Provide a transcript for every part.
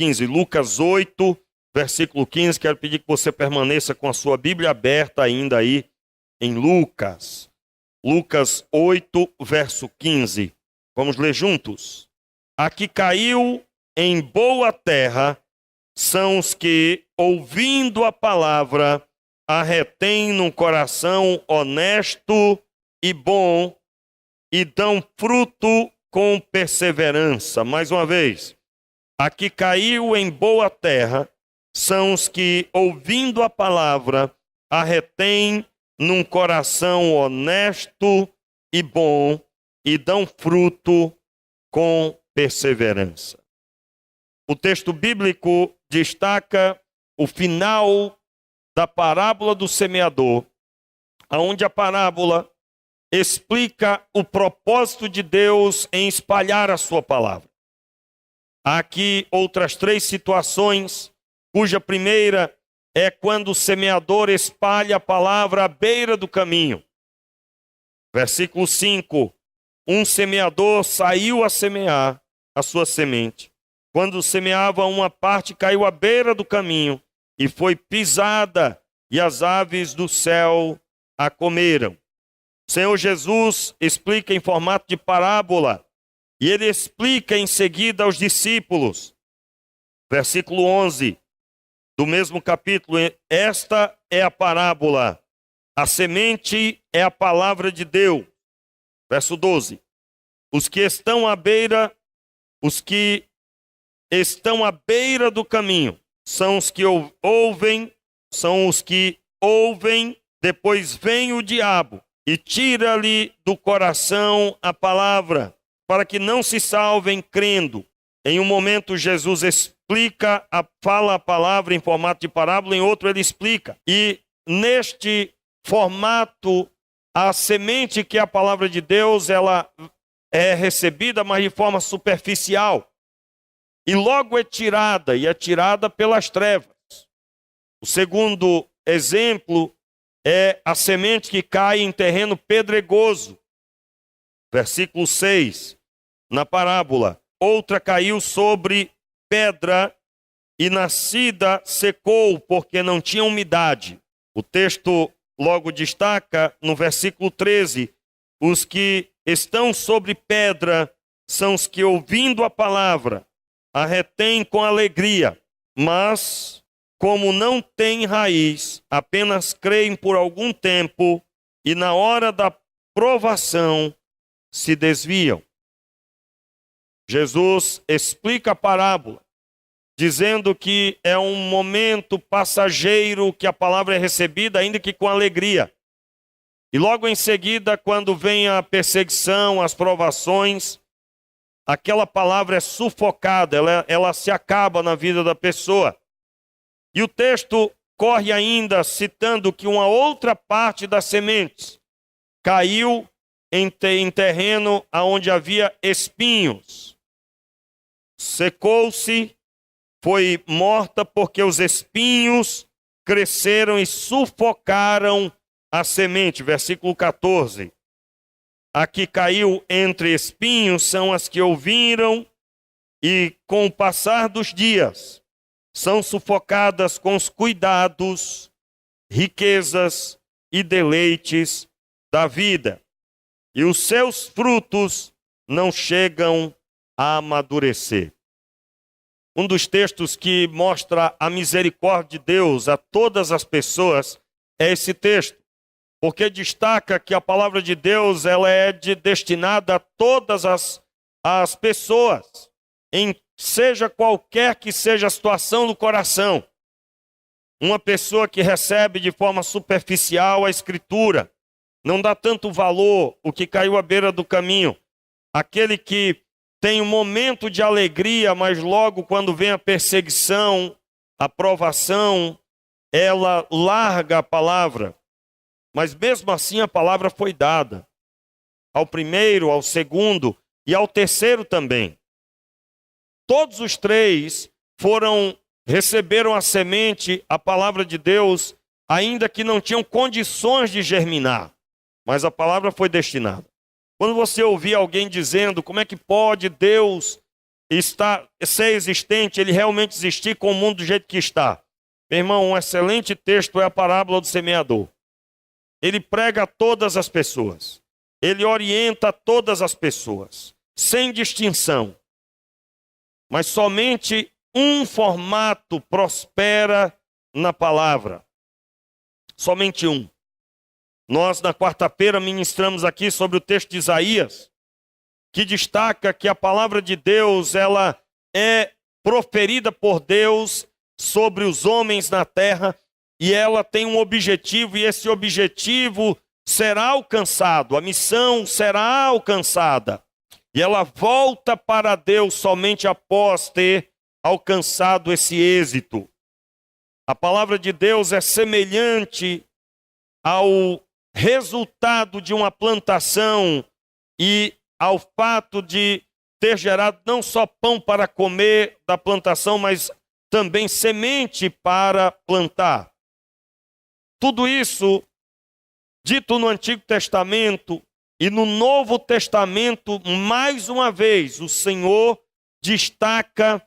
15. Lucas 8, versículo 15. Quero pedir que você permaneça com a sua Bíblia aberta ainda aí em Lucas. Lucas 8, verso 15. Vamos ler juntos. A que caiu em boa terra são os que, ouvindo a palavra, a retêm num coração honesto e bom e dão fruto com perseverança. Mais uma vez. A que caiu em boa terra são os que, ouvindo a palavra, a retêm num coração honesto e bom e dão fruto com perseverança. O texto bíblico destaca o final da parábola do semeador, onde a parábola explica o propósito de Deus em espalhar a sua palavra. Há aqui outras 3 situações, cuja primeira é quando o semeador espalha a palavra à beira do caminho. Versículo 5. Um semeador saiu a semear a sua semente. Quando semeava uma parte, caiu à beira do caminho e foi pisada, e as aves do céu a comeram. O Senhor Jesus explica em formato de parábola, e ele explica em seguida aos discípulos. Versículo 11 do mesmo capítulo. Esta é a parábola. A semente é a palavra de Deus. Verso 12. Os que estão à beira do caminho são os que ouvem, depois vem o diabo e tira-lhe do coração a palavra, para que não se salvem crendo. Em um momento Jesus fala a palavra em formato de parábola, em outro ele explica. E neste formato, a semente que é a palavra de Deus, ela é recebida, mas de forma superficial. E logo é tirada pelas trevas. O segundo exemplo é a semente que cai em terreno pedregoso. Versículo 6, na parábola. Outra caiu sobre pedra e nascida secou, porque não tinha umidade. O texto logo destaca no versículo 13, os que estão sobre pedra são os que, ouvindo a palavra, a retêm com alegria, mas, como não têm raiz, apenas creem por algum tempo e na hora da provação se desviam. Jesus explica a parábola, dizendo que é um momento passageiro que a palavra é recebida, ainda que com alegria. E logo em seguida, quando vem a perseguição, as provações, aquela palavra é sufocada, ela se acaba na vida da pessoa. E o texto corre ainda citando que uma outra parte das sementes caiu em terreno onde havia espinhos. Secou-se, foi morta porque os espinhos cresceram e sufocaram a semente. Versículo 14. A que caiu entre espinhos são as que ouviram e, com o passar dos dias, são sufocadas com os cuidados, riquezas e deleites da vida. E os seus frutos não chegam a amadurecer. Um dos textos que mostra a misericórdia de Deus a todas as pessoas é esse texto, porque destaca que a palavra de Deus ela é destinada a todas as pessoas, seja qualquer que seja a situação do coração. Uma pessoa que recebe de forma superficial a Escritura, não dá tanto valor o que caiu à beira do caminho. Aquele que tem um momento de alegria, mas logo quando vem a perseguição, a provação, ela larga a palavra. Mas mesmo assim a palavra foi dada ao primeiro, ao segundo e ao terceiro também. Todos os 3 receberam a semente, a palavra de Deus, ainda que não tinham condições de germinar. Mas a palavra foi destinada. Quando você ouvir alguém dizendo como é que pode Deus ser existente, ele realmente existir com o mundo do jeito que está. Meu irmão, um excelente texto é a parábola do semeador. Ele prega a todas as pessoas. Ele orienta todas as pessoas, sem distinção. Mas somente um formato prospera na palavra. Somente um. Nós, na quarta-feira, ministramos aqui sobre o texto de Isaías, que destaca que a palavra de Deus, ela é proferida por Deus sobre os homens na terra, e ela tem um objetivo, e esse objetivo será alcançado, a missão será alcançada. E ela volta para Deus somente após ter alcançado esse êxito. A palavra de Deus é semelhante ao resultado de uma plantação e ao fato de ter gerado não só pão para comer da plantação, mas também semente para plantar. Tudo isso, dito no Antigo Testamento e no Novo Testamento, mais uma vez, o Senhor destaca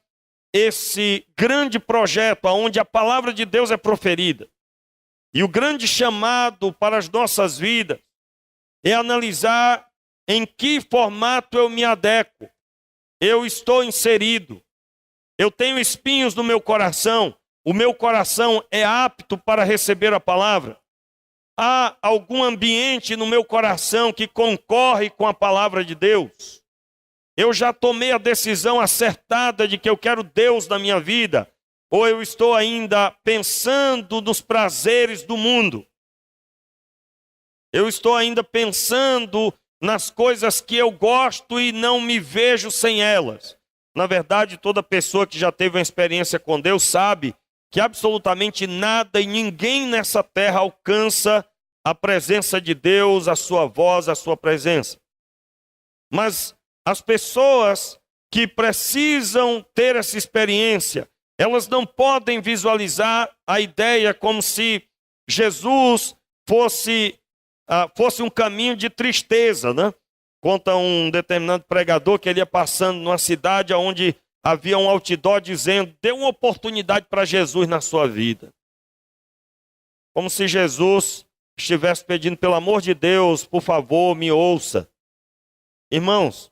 esse grande projeto onde a palavra de Deus é proferida. E o grande chamado para as nossas vidas é analisar em que formato eu me adequo. Eu estou inserido. Eu tenho espinhos no meu coração. O meu coração é apto para receber a palavra. Há algum ambiente no meu coração que concorre com a palavra de Deus? Eu já tomei a decisão acertada de que eu quero Deus na minha vida? Ou eu estou ainda pensando nos prazeres do mundo? Eu estou ainda pensando nas coisas que eu gosto e não me vejo sem elas. Na verdade, toda pessoa que já teve uma experiência com Deus sabe que absolutamente nada e ninguém nessa terra alcança a presença de Deus, a sua voz, a sua presença. Mas as pessoas que precisam ter essa experiência, elas não podem visualizar a ideia como se Jesus fosse um caminho de tristeza, né? Conta um determinado pregador que ele ia passando numa cidade onde havia um outdoor dizendo: dê uma oportunidade para Jesus na sua vida. Como se Jesus estivesse pedindo: pelo amor de Deus, por favor, me ouça. Irmãos,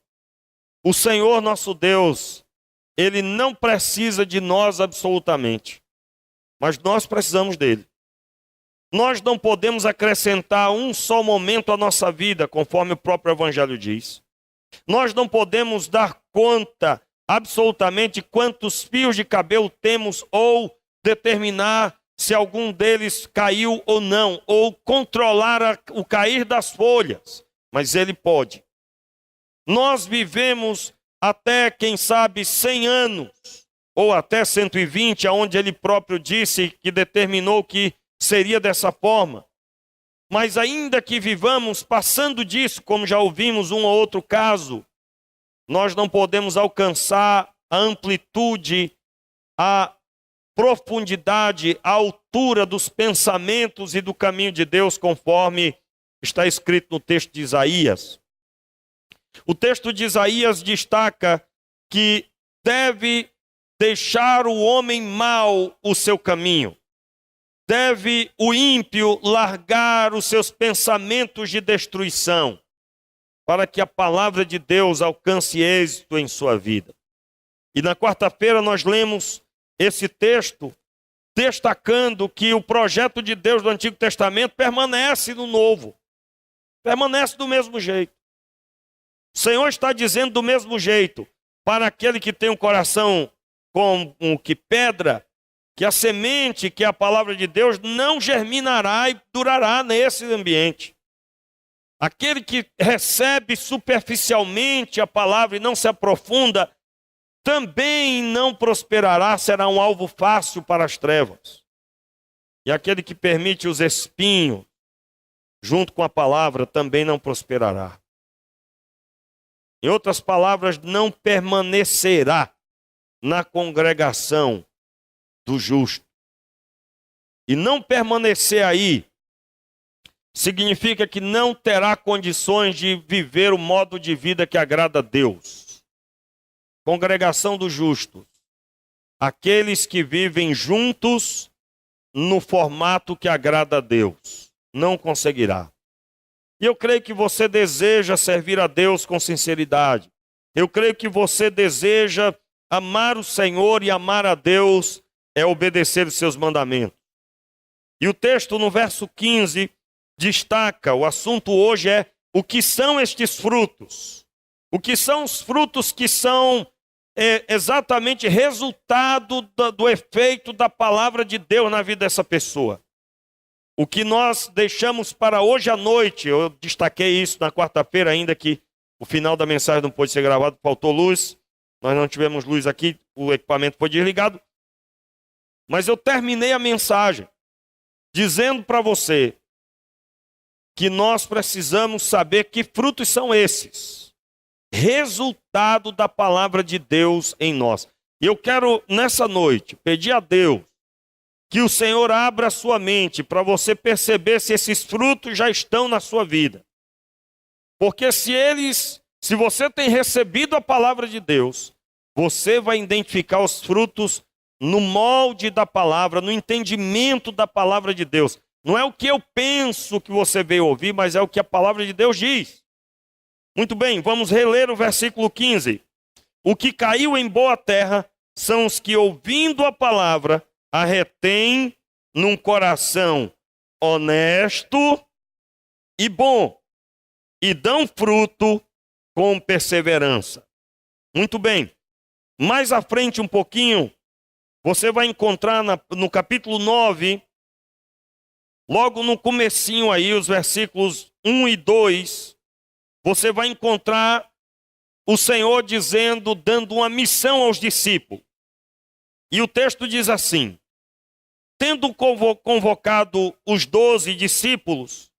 o Senhor nosso Deus, Ele não precisa de nós absolutamente, mas nós precisamos dele. Nós não podemos acrescentar um só momento à nossa vida, conforme o próprio Evangelho diz. Nós não podemos dar conta absolutamente quantos fios de cabelo temos ou determinar se algum deles caiu ou não, ou controlar o cair das folhas, mas Ele pode. Nós vivemos até, quem sabe, 100 anos, ou até 120, onde Ele próprio disse que determinou que seria dessa forma. Mas ainda que vivamos passando disso, como já ouvimos um ou outro caso, nós não podemos alcançar a amplitude, a profundidade, a altura dos pensamentos e do caminho de Deus, conforme está escrito no texto de Isaías. O texto de Isaías destaca que deve deixar o homem mau o seu caminho. Deve o ímpio largar os seus pensamentos de destruição, para que a palavra de Deus alcance êxito em sua vida. E na quarta-feira nós lemos esse texto destacando que o projeto de Deus do Antigo Testamento permanece no Novo. Permanece do mesmo jeito. O Senhor está dizendo do mesmo jeito para aquele que tem um coração como que pedra, que a semente, que é a palavra de Deus, não germinará e durará nesse ambiente. Aquele que recebe superficialmente a palavra e não se aprofunda, também não prosperará, será um alvo fácil para as trevas. E aquele que permite os espinhos, junto com a palavra, também não prosperará. Em outras palavras, não permanecerá na congregação do justo. E não permanecer aí significa que não terá condições de viver o modo de vida que agrada a Deus. congregação dos justos, aqueles que vivem juntos no formato que agrada a Deus, não conseguirá. E eu creio que você deseja servir a Deus com sinceridade. Eu creio que você deseja amar o Senhor, e amar a Deus é obedecer os seus mandamentos. E o texto no verso 15 destaca, o assunto hoje é o que são estes frutos. O que são os frutos que são exatamente resultado do efeito da palavra de Deus na vida dessa pessoa. O que nós deixamos para hoje à noite, eu destaquei isso na quarta-feira, ainda que o final da mensagem não pôde ser gravado, faltou luz, nós não tivemos luz aqui, o equipamento foi desligado. Mas eu terminei a mensagem dizendo para você que nós precisamos saber que frutos são esses. Resultado da palavra de Deus em nós. Eu quero, nessa noite, pedir a Deus que o Senhor abra a sua mente para você perceber se esses frutos já estão na sua vida. Porque se você tem recebido a palavra de Deus, você vai identificar os frutos no molde da palavra, no entendimento da palavra de Deus. Não é o que eu penso que você veio ouvir, mas é o que a palavra de Deus diz. Muito bem, vamos reler o versículo 15. O que caiu em boa terra são os que, ouvindo a palavra, a retêm num coração honesto e bom, e dão fruto com perseverança. Muito bem, mais à frente um pouquinho, você vai encontrar no capítulo 9, logo no comecinho aí, os versículos 1 e 2, você vai encontrar o Senhor dando uma missão aos discípulos. E o texto diz assim: tendo convocado os 12 discípulos,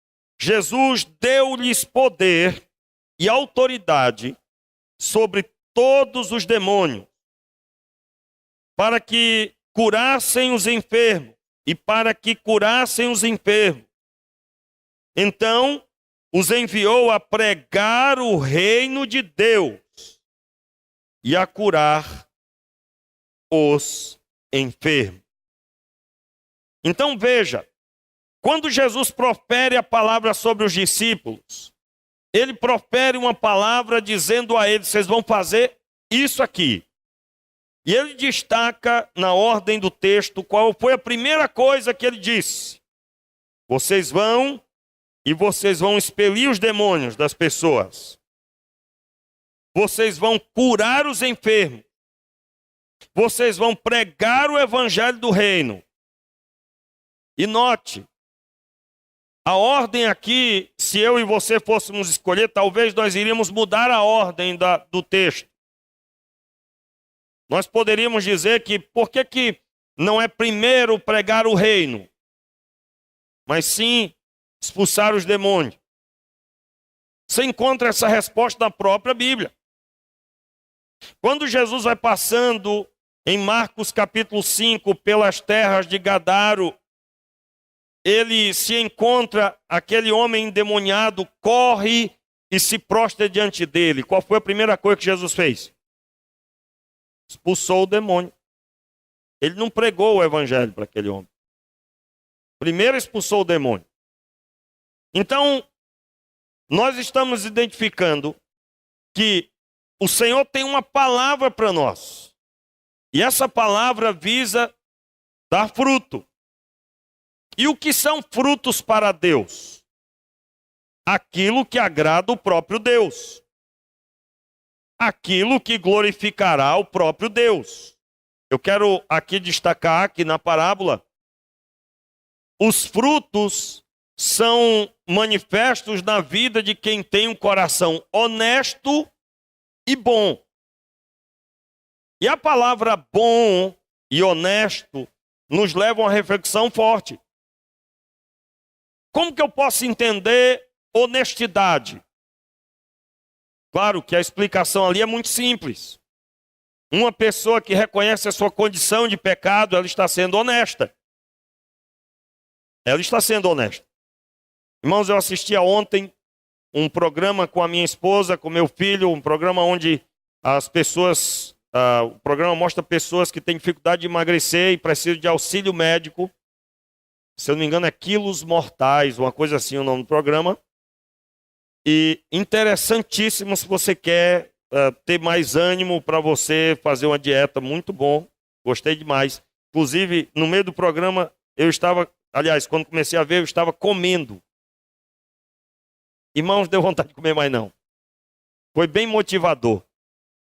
Jesus deu-lhes poder e autoridade sobre todos os demônios, para que curassem os enfermos, Então, os enviou a pregar o reino de Deus e a curar os enfermos. Então veja, quando Jesus profere a palavra sobre os discípulos, ele profere uma palavra dizendo a eles: vocês vão fazer isso aqui. E ele destaca na ordem do texto qual foi a primeira coisa que ele disse: vocês vão expelir os demônios das pessoas. Vocês vão curar os enfermos. Vocês vão pregar o evangelho do reino. E note, a ordem aqui, se eu e você fôssemos escolher, talvez nós iríamos mudar a ordem do texto. Nós poderíamos dizer que, por que não é primeiro pregar o reino, mas sim expulsar os demônios? Você encontra essa resposta na própria Bíblia. Quando Jesus vai passando em Marcos capítulo 5 pelas terras de Gadaro, ele se encontra, aquele homem endemoniado corre e se prostra diante dele. Qual foi a primeira coisa que Jesus fez? Expulsou o demônio. Ele não pregou o evangelho para aquele homem. Primeiro expulsou o demônio. Então, nós estamos identificando que o Senhor tem uma palavra para nós. E essa palavra visa dar fruto. E o que são frutos para Deus? Aquilo que agrada o próprio Deus. Aquilo que glorificará o próprio Deus. Eu quero aqui destacar que na parábola, os frutos são manifestos na vida de quem tem um coração honesto e bom. E a palavra bom e honesto nos leva a uma reflexão forte. Como que eu posso entender honestidade? Claro que a explicação ali é muito simples. Uma pessoa que reconhece a sua condição de pecado, ela está sendo honesta. Ela está sendo honesta. Irmãos, eu assistia ontem um programa com a minha esposa, com meu filho, um programa onde as pessoas O programa mostra pessoas que têm dificuldade de emagrecer e precisam de auxílio médico. Se eu não me engano, é Quilos Mortais, uma coisa assim o nome do programa. E interessantíssimo se você quer ter mais ânimo para você fazer uma dieta, muito bom. Gostei demais. Inclusive, no meio do programa, eu estava, aliás, quando comecei a ver, eu estava comendo. Irmãos, deu vontade de comer mais não. Foi bem motivador.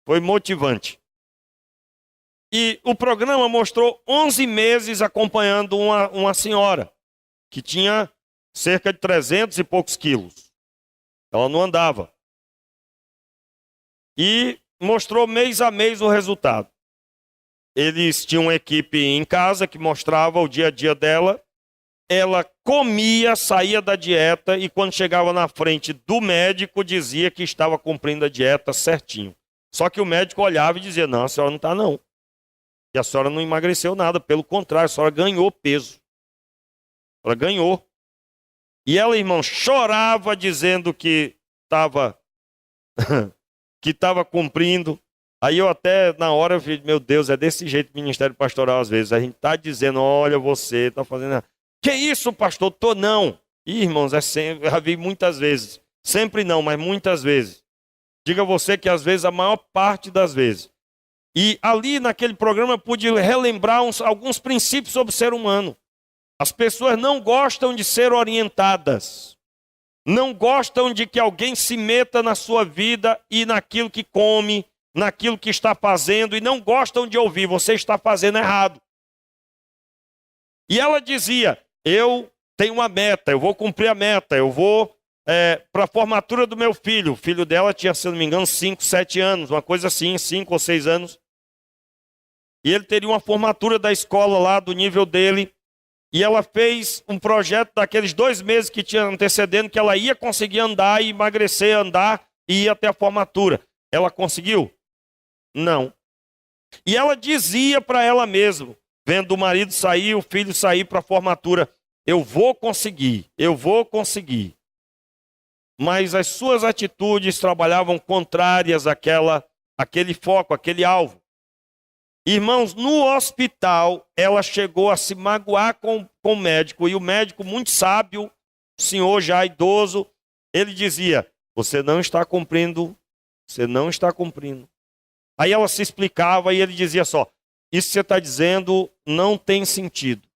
Foi motivante. E o programa mostrou 11 meses acompanhando uma senhora que tinha cerca de 300 e poucos quilos. Ela não andava. E mostrou mês a mês o resultado. Eles tinham uma equipe em casa que mostrava o dia a dia dela. Ela comia, saía da dieta e quando chegava na frente do médico dizia que estava cumprindo a dieta certinho. Só que o médico olhava e dizia, não, a senhora não está não. E a senhora não emagreceu nada, pelo contrário, a senhora ganhou peso. Ela ganhou. E ela, irmão, chorava dizendo que estava cumprindo. Aí eu até, na hora, eu falei, meu Deus, é desse jeito o ministério pastoral às vezes. A gente está dizendo, olha, você está fazendo... Que isso, pastor? Tô não. Ih, irmãos, é sempre, já vi muitas vezes. Sempre não, mas muitas vezes. Diga você que às vezes, a maior parte das vezes. E ali naquele programa eu pude relembrar alguns princípios sobre o ser humano. As pessoas não gostam de ser orientadas. Não gostam de que alguém se meta na sua vida e naquilo que come, naquilo que está fazendo, e não gostam de ouvir, você está fazendo errado. E ela dizia, eu tenho uma meta, eu vou cumprir a meta, eu vou para a formatura do meu filho. O filho dela tinha, se não me engano, 5, 7 anos, uma coisa assim, 5 ou 6 anos. E ele teria uma formatura da escola lá, do nível dele. E ela fez um projeto daqueles 2 meses que tinha antecedendo, que ela ia conseguir andar e emagrecer, andar e ir até a formatura. Ela conseguiu? Não. E ela dizia para ela mesma, vendo o marido sair, o filho sair para a formatura, eu vou conseguir, eu vou conseguir. Mas as suas atitudes trabalhavam contrárias àquele foco, àquele alvo. Irmãos, no hospital, ela chegou a se magoar com o médico, e o médico, muito sábio, o senhor já idoso, ele dizia, você não está cumprindo, você não está cumprindo. Aí ela se explicava e ele dizia só, isso que você está dizendo não tem sentido.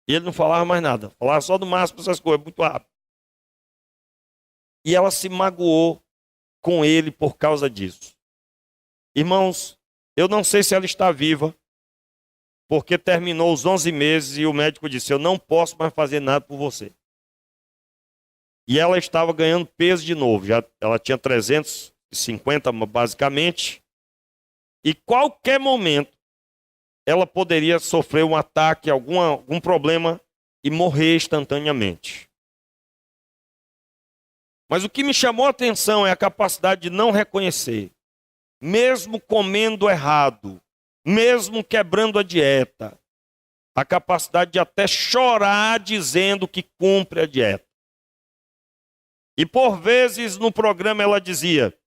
E ele não falava mais nada, falava só do máximo essas coisas, muito rápido. E ela se magoou com ele por causa disso. Irmãos, eu não sei se ela está viva, porque terminou os 11 meses e o médico disse, eu não posso mais fazer nada por você. E ela estava ganhando peso de novo, ela tinha 350 basicamente, e qualquer momento ela poderia sofrer um ataque, algum problema e morrer instantaneamente. Mas o que me chamou a atenção é a capacidade de não reconhecer. Mesmo comendo errado, mesmo quebrando a dieta, a capacidade de até chorar dizendo que cumpre a dieta. E por vezes no programa ela dizia,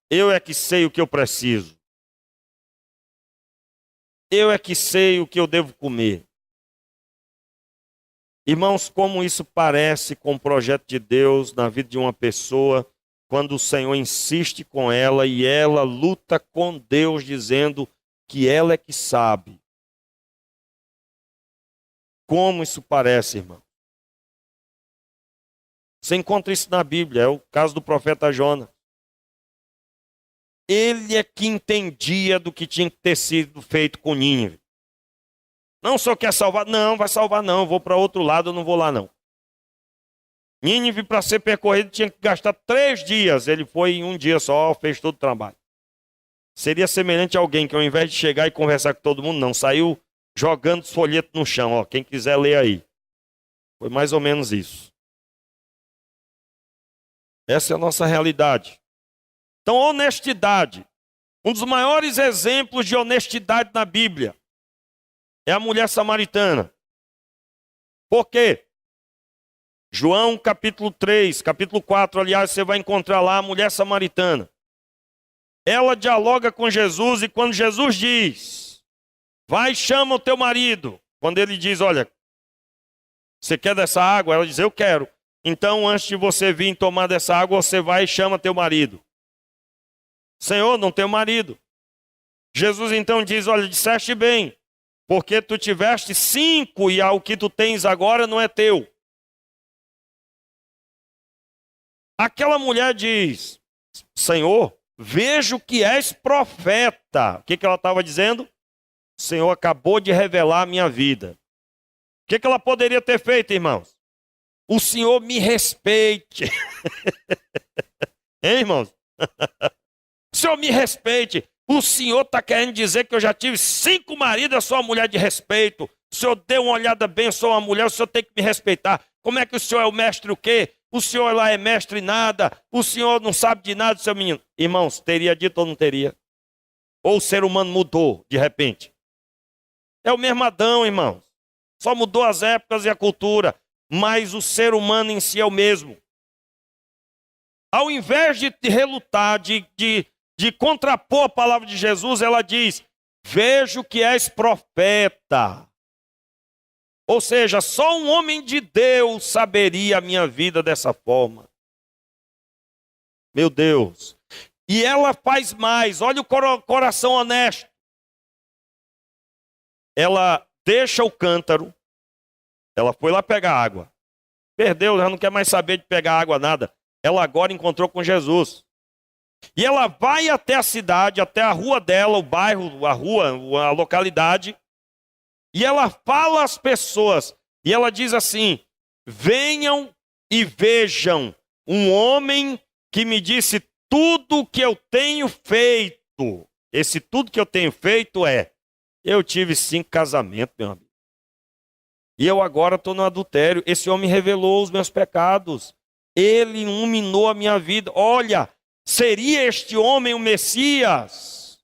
eu é que sei o que eu preciso. Eu é que sei o que eu devo comer. Irmãos, como isso parece com o projeto de Deus na vida de uma pessoa, quando o Senhor insiste com ela e ela luta com Deus dizendo que ela é que sabe. Como isso parece, irmão? Você encontra isso na Bíblia, é o caso do profeta Jonas. Ele é que entendia do que tinha que ter sido feito com Nínive. Não só quer salvar, não, vai salvar não, eu vou para outro lado, eu não vou lá não. Nínive, para ser percorrido, tinha que gastar 3 dias. Ele foi em 1 dia só, fez todo o trabalho. Seria semelhante a alguém que ao invés de chegar e conversar com todo mundo, não, saiu jogando os folhetos no chão. Ó, quem quiser ler aí. Foi mais ou menos isso. Essa é a nossa realidade. Então, honestidade. Um dos maiores exemplos de honestidade na Bíblia é a mulher samaritana. Por quê? João capítulo 3, capítulo 4, aliás, você vai encontrar lá a mulher samaritana. ela dialoga com Jesus e quando Jesus diz, vai e chama o teu marido. Quando ele diz, olha, você quer dessa água? Ela diz, eu quero. Então, antes de você vir tomar dessa água, você vai e chama teu marido. Senhor, não tenho marido. Jesus então diz, olha, disseste bem, porque tu tiveste 5 e o que tu tens agora não é teu. Aquela mulher diz, Senhor, vejo que és profeta. O que ela estava dizendo? O Senhor acabou de revelar a minha vida. O que ela poderia ter feito, irmãos? O Senhor me respeite. Hein, irmãos? O Senhor me respeite. O Senhor está querendo dizer que eu já tive 5 maridos, eu sou uma mulher de respeito. O Senhor deu uma olhada bem, eu sou uma mulher, o Senhor tem que me respeitar. Como é que o Senhor é o mestre o quê? O Senhor lá é mestre em nada. O Senhor não sabe de nada, seu menino. Irmãos, teria dito ou não teria? Ou o ser humano mudou de repente? É o mesmo Adão, irmãos. Só mudou as épocas e a cultura. Mas o ser humano em si é o mesmo. Ao invés de relutar, de contrapor a palavra de Jesus, ela diz, vejo que és profeta. Ou seja, só um homem de Deus saberia a minha vida dessa forma. Meu Deus. E ela faz mais, olha o coração honesto. Ela deixa o cântaro, ela foi lá pegar água. Perdeu, ela não quer mais saber de pegar água, nada. Ela agora encontrou com Jesus. E ela vai até a cidade, até a rua dela, o bairro, a rua, a localidade. E ela fala às pessoas, e ela diz assim, venham e vejam um homem que me disse tudo o que eu tenho feito. Esse tudo que eu tenho feito é, eu tive 5 casamentos, meu amigo. E eu agora estou no adultério. Esse homem revelou os meus pecados. Ele iluminou a minha vida. Olha, seria este homem o Messias?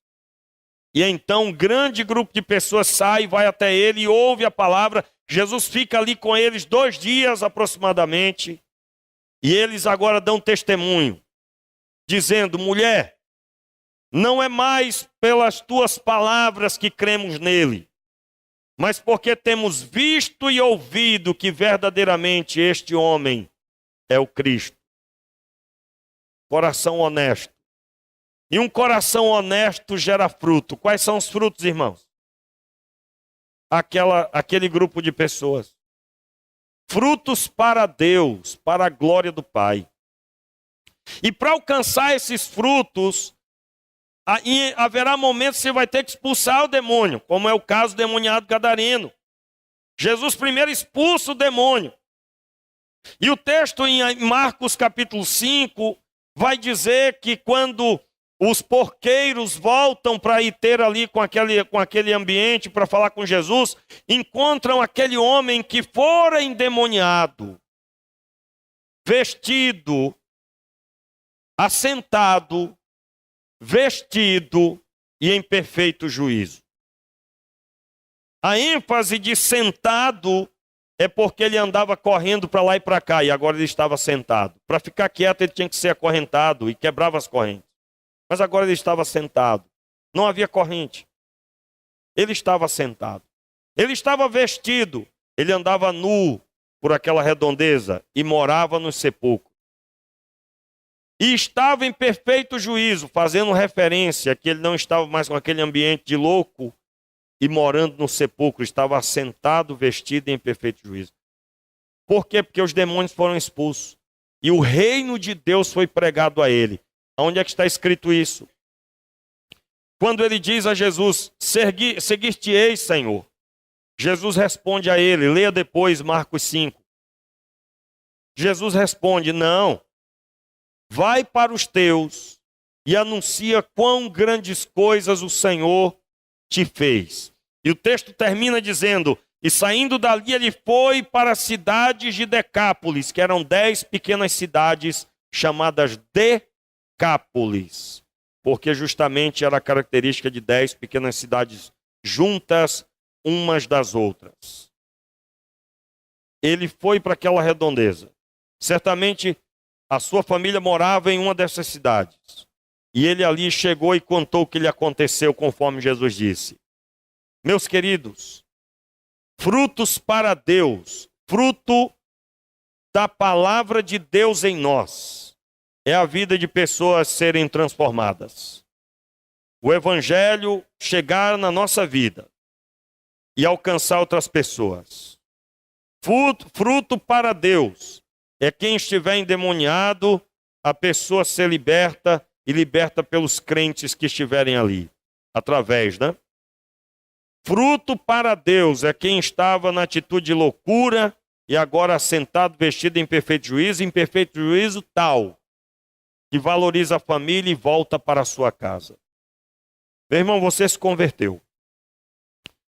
E então um grande grupo de pessoas sai, vai até ele e ouve a palavra. Jesus fica ali com eles 2 dias aproximadamente. E eles agora dão testemunho, dizendo, mulher, não é mais pelas tuas palavras que cremos nele, mas porque temos visto e ouvido que verdadeiramente este homem é o Cristo. Coração honesto. E um coração honesto gera fruto. Quais são os frutos, irmãos? Aquele grupo de pessoas. Frutos para Deus, para a glória do Pai. E para alcançar esses frutos, haverá momentos que você vai ter que expulsar o demônio, como é o caso do demoniado gadareno. Jesus primeiro expulsa o demônio. E o texto em Marcos capítulo 5 vai dizer que quando os porqueiros voltam para ir ter ali com aquele ambiente para falar com Jesus, encontram aquele homem que fora endemoniado, vestido, assentado, vestido e em perfeito juízo. A ênfase de sentado é porque ele andava correndo para lá e para cá e agora ele estava sentado. Para ficar quieto ele tinha que ser acorrentado e quebrava as correntes. Mas agora ele estava sentado. Não havia corrente. Ele estava sentado. Ele estava vestido. Ele andava nu por aquela redondeza e morava nos sepulcros. E estava em perfeito juízo, fazendo referência que ele não estava mais com aquele ambiente de louco e morando no sepulcro. Estava assentado, vestido e em perfeito juízo. Por quê? Porque os demônios foram expulsos. E o reino de Deus foi pregado a ele. Onde é que está escrito isso? Quando ele diz a Jesus, seguir-te-ei, Senhor. Jesus responde a ele, leia depois Marcos 5. Jesus responde, não, vai para os teus e anuncia quão grandes coisas o Senhor te fez. E o texto termina dizendo, e saindo dali ele foi para as cidades de Decápolis, que eram 10 pequenas cidades chamadas Decápolis, porque justamente era a característica de 10 pequenas cidades juntas umas das outras. Ele foi para aquela redondeza. Certamente a sua família morava em uma dessas cidades. E ele ali chegou e contou o que lhe aconteceu, conforme Jesus disse. Meus queridos, frutos para Deus, fruto da palavra de Deus em nós, é a vida de pessoas serem transformadas. O evangelho chegar na nossa vida e alcançar outras pessoas. Fruto para Deus é quem estiver endemoniado, a pessoa ser liberta e liberta pelos crentes que estiverem ali, através, né? Fruto para Deus é quem estava na atitude de loucura e agora assentado, vestido em perfeito juízo tal, que valoriza a família e volta para a sua casa. Meu irmão, você se converteu.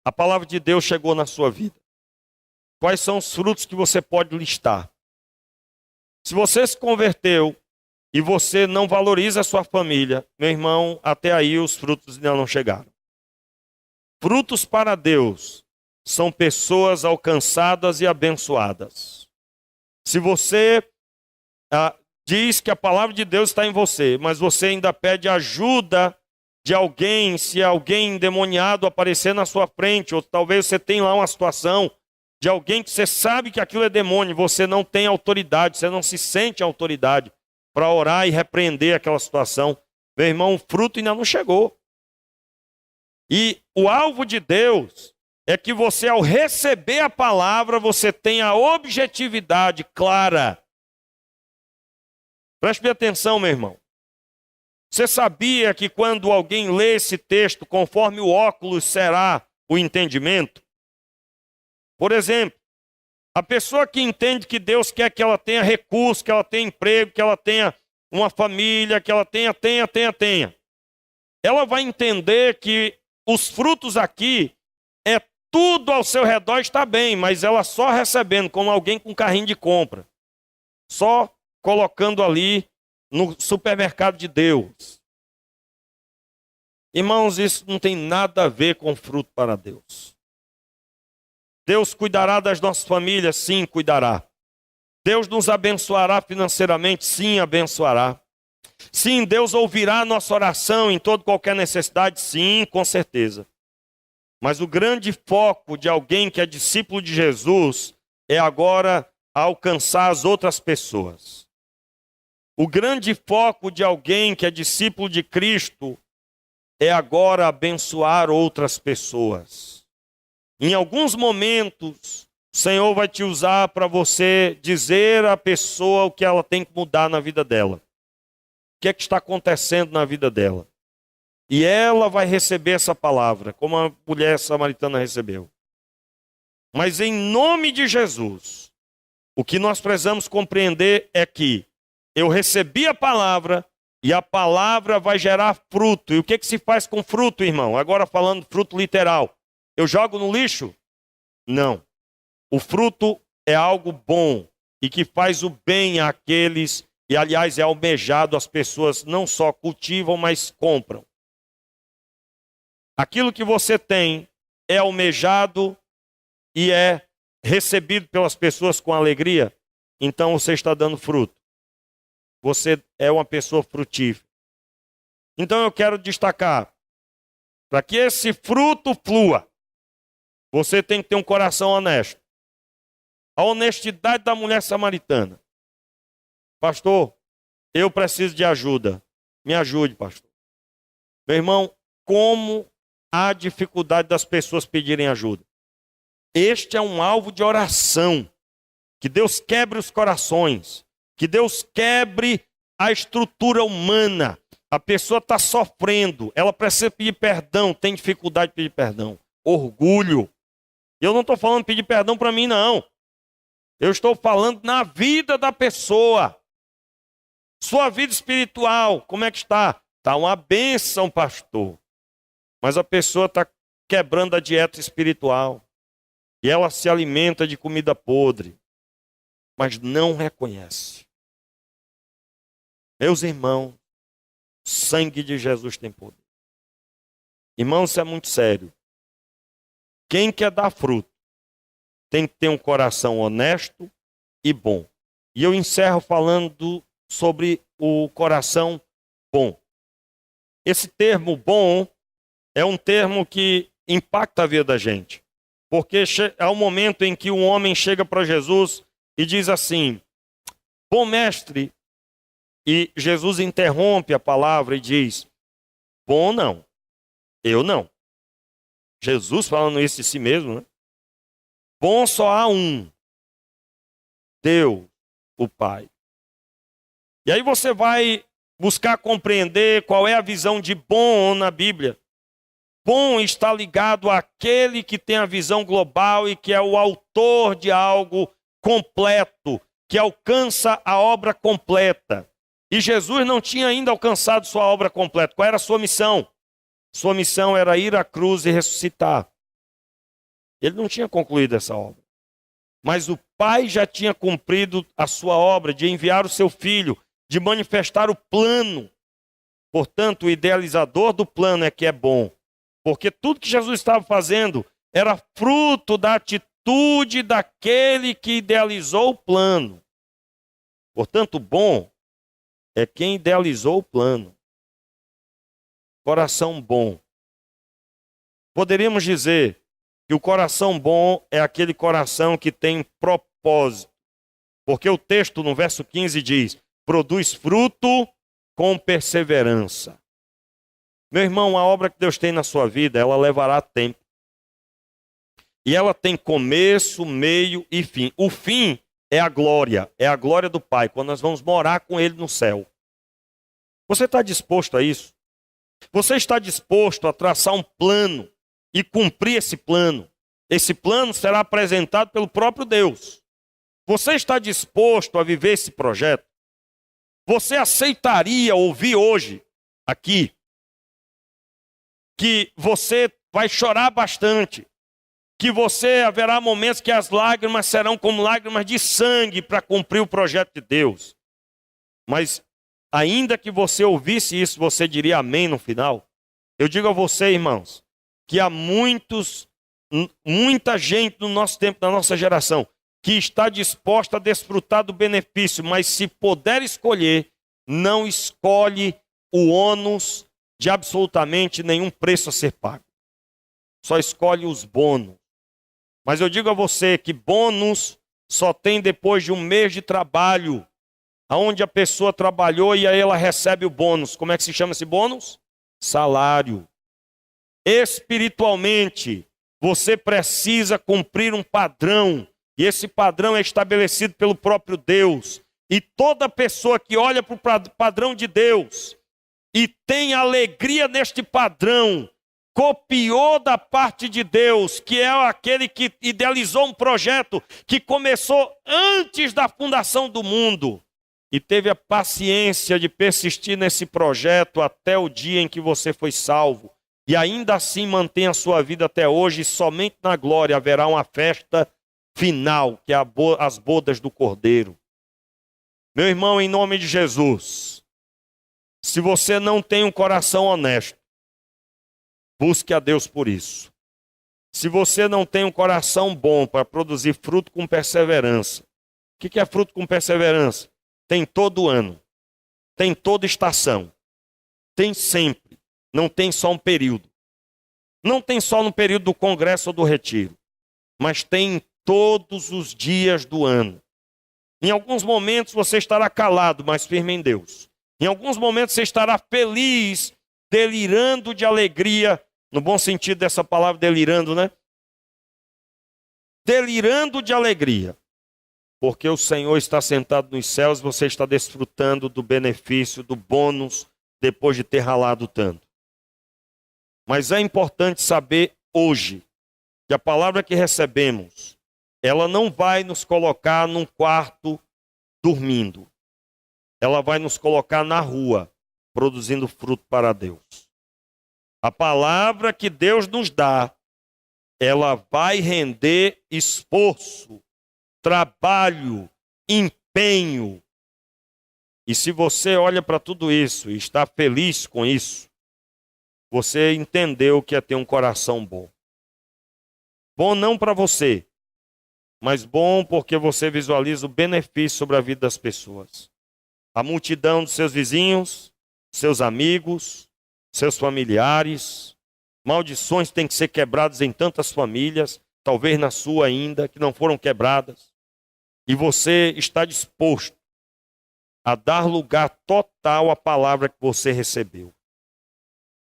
A palavra de Deus chegou na sua vida. Quais são os frutos que você pode listar? Se você se converteu e você não valoriza a sua família, meu irmão, até aí os frutos ainda não chegaram. Frutos para Deus são pessoas alcançadas e abençoadas. Se você diz que a palavra de Deus está em você, mas você ainda pede ajuda de alguém, se alguém endemoniado aparecer na sua frente, ou talvez você tenha lá uma situação de alguém que você sabe que aquilo é demônio, você não tem autoridade, você não se sente autoridade para orar e repreender aquela situação. Meu irmão, o fruto ainda não chegou. E o alvo de Deus é que você, ao receber a palavra, você tenha a objetividade clara. Preste atenção, meu irmão. Você sabia que quando alguém lê esse texto, conforme o óculos será o entendimento? Por exemplo, a pessoa que entende que Deus quer que ela tenha recurso, que ela tenha emprego, que ela tenha uma família, que ela tenha. Ela vai entender que os frutos aqui, tudo ao seu redor está bem, mas ela só recebendo como alguém com carrinho de compra. Só colocando ali no supermercado de Deus. Irmãos, isso não tem nada a ver com fruto para Deus. Deus cuidará das nossas famílias? Sim, cuidará. Deus nos abençoará financeiramente? Sim, abençoará. Sim, Deus ouvirá a nossa oração em toda qualquer necessidade? Sim, com certeza. Mas o grande foco de alguém que é discípulo de Jesus é agora alcançar as outras pessoas. O grande foco de alguém que é discípulo de Cristo é agora abençoar outras pessoas. Em alguns momentos, o Senhor vai te usar para você dizer à pessoa o que ela tem que mudar na vida dela. O que é que está acontecendo na vida dela. E ela vai receber essa palavra, como a mulher samaritana recebeu. Mas em nome de Jesus, o que nós precisamos compreender é que eu recebi a palavra e a palavra vai gerar fruto. E o que se faz com fruto, irmão? Agora falando fruto literal. Eu jogo no lixo? Não. O fruto é algo bom e que faz o bem àqueles, e aliás é almejado, as pessoas não só cultivam, mas compram. Aquilo que você tem é almejado e é recebido pelas pessoas com alegria, então você está dando fruto. Você é uma pessoa frutífera. Então eu quero destacar, para que esse fruto flua, você tem que ter um coração honesto. A honestidade da mulher samaritana. Pastor, eu preciso de ajuda. Me ajude, pastor. Meu irmão, como há dificuldade das pessoas pedirem ajuda? Este é um alvo de oração. Que Deus quebre os corações. Que Deus quebre a estrutura humana. A pessoa está sofrendo. Ela precisa pedir perdão. Tem dificuldade de pedir perdão. Orgulho. Eu não estou falando de pedir perdão para mim, não. Eu estou falando na vida da pessoa. Sua vida espiritual, como é que está? Está uma bênção, pastor. Mas a pessoa está quebrando a dieta espiritual. E ela se alimenta de comida podre. Mas não reconhece. Meus irmãos, o sangue de Jesus tem poder. Irmãos, isso é muito sério. Quem quer dar fruto tem que ter um coração honesto e bom. E eu encerro falando sobre o coração bom. esse termo bom é um termo que impacta a vida da gente. Porque há um momento em que um homem chega para Jesus e diz assim: bom mestre, e Jesus interrompe a palavra e diz: bom não, eu não. Jesus falando isso de si mesmo, né? Bom só há um, Deus, o Pai. E aí você vai buscar compreender qual é a visão de bom na Bíblia. Bom está ligado àquele que tem a visão global e que é o autor de algo completo, que alcança a obra completa. E Jesus não tinha ainda alcançado sua obra completa. Qual era a sua missão? Sua missão era ir à cruz e ressuscitar. Ele não tinha concluído essa obra. Mas o Pai já tinha cumprido a sua obra de enviar o seu Filho, de manifestar o plano. Portanto, o idealizador do plano é que é bom. Porque tudo que Jesus estava fazendo era fruto da atitude daquele que idealizou o plano. Portanto, bom é quem idealizou o plano. Coração bom. Poderíamos dizer que o coração bom é aquele coração que tem propósito. Porque o texto no verso 15 diz: produz fruto com perseverança. Meu irmão, a obra que Deus tem na sua vida, ela levará tempo. E ela tem começo, meio e fim. O fim é a glória do Pai, quando nós vamos morar com Ele no céu. Você está disposto a isso? Você está disposto a traçar um plano e cumprir esse plano? Esse plano será apresentado pelo próprio Deus. Você está disposto a viver esse projeto? Você aceitaria ouvir hoje, aqui, que você vai chorar bastante, que haverá momentos que as lágrimas serão como lágrimas de sangue para cumprir o projeto de Deus. Mas, ainda que você ouvisse isso, você diria amém no final? Eu digo a você, irmãos, que há muita gente no nosso tempo, na nossa geração, que está disposta a desfrutar do benefício, mas se puder escolher, não escolhe o ônus de absolutamente nenhum preço a ser pago. Só escolhe os bônus. Mas eu digo a você que bônus só tem depois de um mês de trabalho, onde a pessoa trabalhou e aí ela recebe o bônus. Como é que se chama esse bônus? Salário. Espiritualmente, você precisa cumprir um padrão, e esse padrão é estabelecido pelo próprio Deus. E toda pessoa que olha para o padrão de Deus e tem alegria neste padrão, copiou da parte de Deus, que é aquele que idealizou um projeto que começou antes da fundação do mundo e teve a paciência de persistir nesse projeto até o dia em que você foi salvo. E ainda assim mantém a sua vida até hoje, e somente na glória haverá uma festa final, que é as bodas do Cordeiro. Meu irmão, em nome de Jesus, se você não tem um coração honesto, busque a Deus por isso. Se você não tem um coração bom para produzir fruto com perseverança, o que é fruto com perseverança? Tem todo ano, tem toda estação, tem sempre, não tem só um período. Não tem só no período do congresso ou do retiro, mas tem em todos os dias do ano. Em alguns momentos você estará calado, mas firme em Deus. Em alguns momentos você estará feliz, delirando de alegria, no bom sentido dessa palavra delirando, né? Delirando de alegria, porque o Senhor está sentado nos céus, você está desfrutando do benefício, do bônus, depois de ter ralado tanto. Mas é importante saber hoje, que a palavra que recebemos, ela não vai nos colocar num quarto dormindo. Ela vai nos colocar na rua, produzindo fruto para Deus. A palavra que Deus nos dá, ela vai render esforço, trabalho, empenho. E se você olha para tudo isso e está feliz com isso, você entendeu que é ter um coração bom. Bom não para você, mas bom porque você visualiza o benefício sobre a vida das pessoas. A multidão dos seus vizinhos, seus amigos, seus familiares. Maldições têm que ser quebradas em tantas famílias, talvez na sua ainda, que não foram quebradas. E você está disposto a dar lugar total à palavra que você recebeu.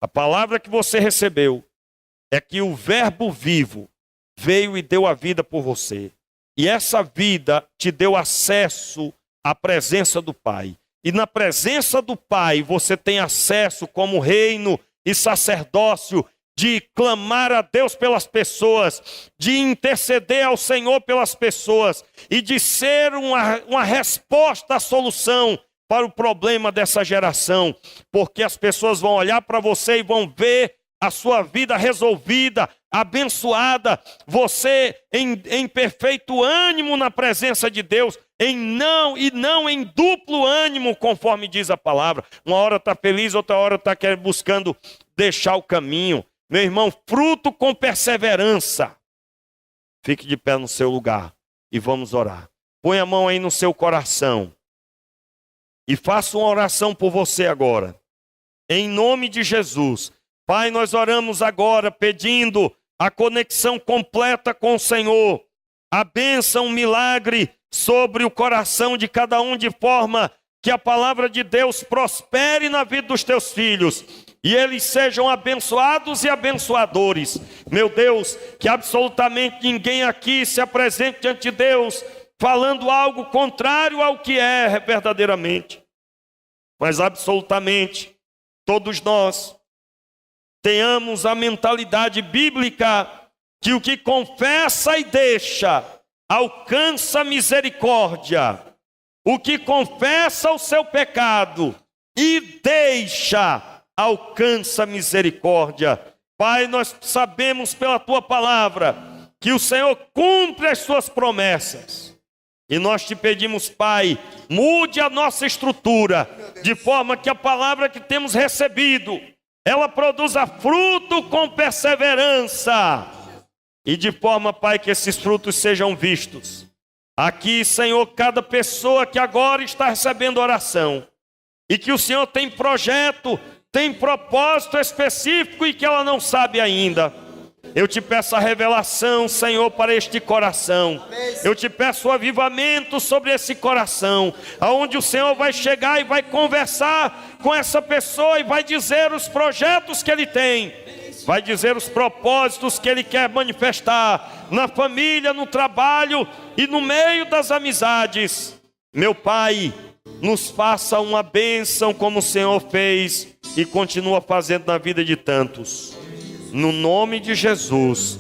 A palavra que você recebeu é que o Verbo vivo veio e deu a vida por você. E essa vida te deu acesso à presença do Pai. E na presença do Pai você tem acesso como reino e sacerdócio de clamar a Deus pelas pessoas, de interceder ao Senhor pelas pessoas e de ser uma resposta à solução para o problema dessa geração. Porque as pessoas vão olhar para você e vão ver a sua vida resolvida, abençoada, você em perfeito ânimo na presença de Deus, não em duplo ânimo, conforme diz a palavra. Uma hora está feliz, outra hora está buscando deixar o caminho. Meu irmão, fruto com perseverança. Fique de pé no seu lugar e vamos orar. Põe a mão aí no seu coração e faça uma oração por você agora. Em nome de Jesus. Pai, nós oramos agora pedindo a conexão completa com o Senhor. A bênção, um milagre sobre o coração de cada um, de forma que a palavra de Deus prospere na vida dos teus filhos. E eles sejam abençoados e abençoadores. Meu Deus, que absolutamente ninguém aqui se apresente diante de Deus falando algo contrário ao que é verdadeiramente. Mas absolutamente todos nós tenhamos a mentalidade bíblica que o que confessa e deixa alcança misericórdia. O que confessa o seu pecado e deixa alcança misericórdia. Pai, nós sabemos pela tua palavra que o Senhor cumpre as suas promessas. E nós te pedimos, Pai, mude a nossa estrutura, de forma que a palavra que temos recebido, ela produza fruto com perseverança. E de forma, Pai, que esses frutos sejam vistos. Aqui, Senhor, cada pessoa que agora está recebendo oração, e que o Senhor tem projeto, tem propósito específico e que ela não sabe ainda. Eu te peço a revelação, Senhor, para este coração. Eu te peço o avivamento sobre esse coração, aonde o Senhor vai chegar e vai conversar com essa pessoa e vai dizer os projetos que ele tem, vai dizer os propósitos que ele quer manifestar na família, no trabalho e no meio das amizades. Meu Pai, nos faça uma bênção como o Senhor fez e continua fazendo na vida de tantos. No nome de Jesus.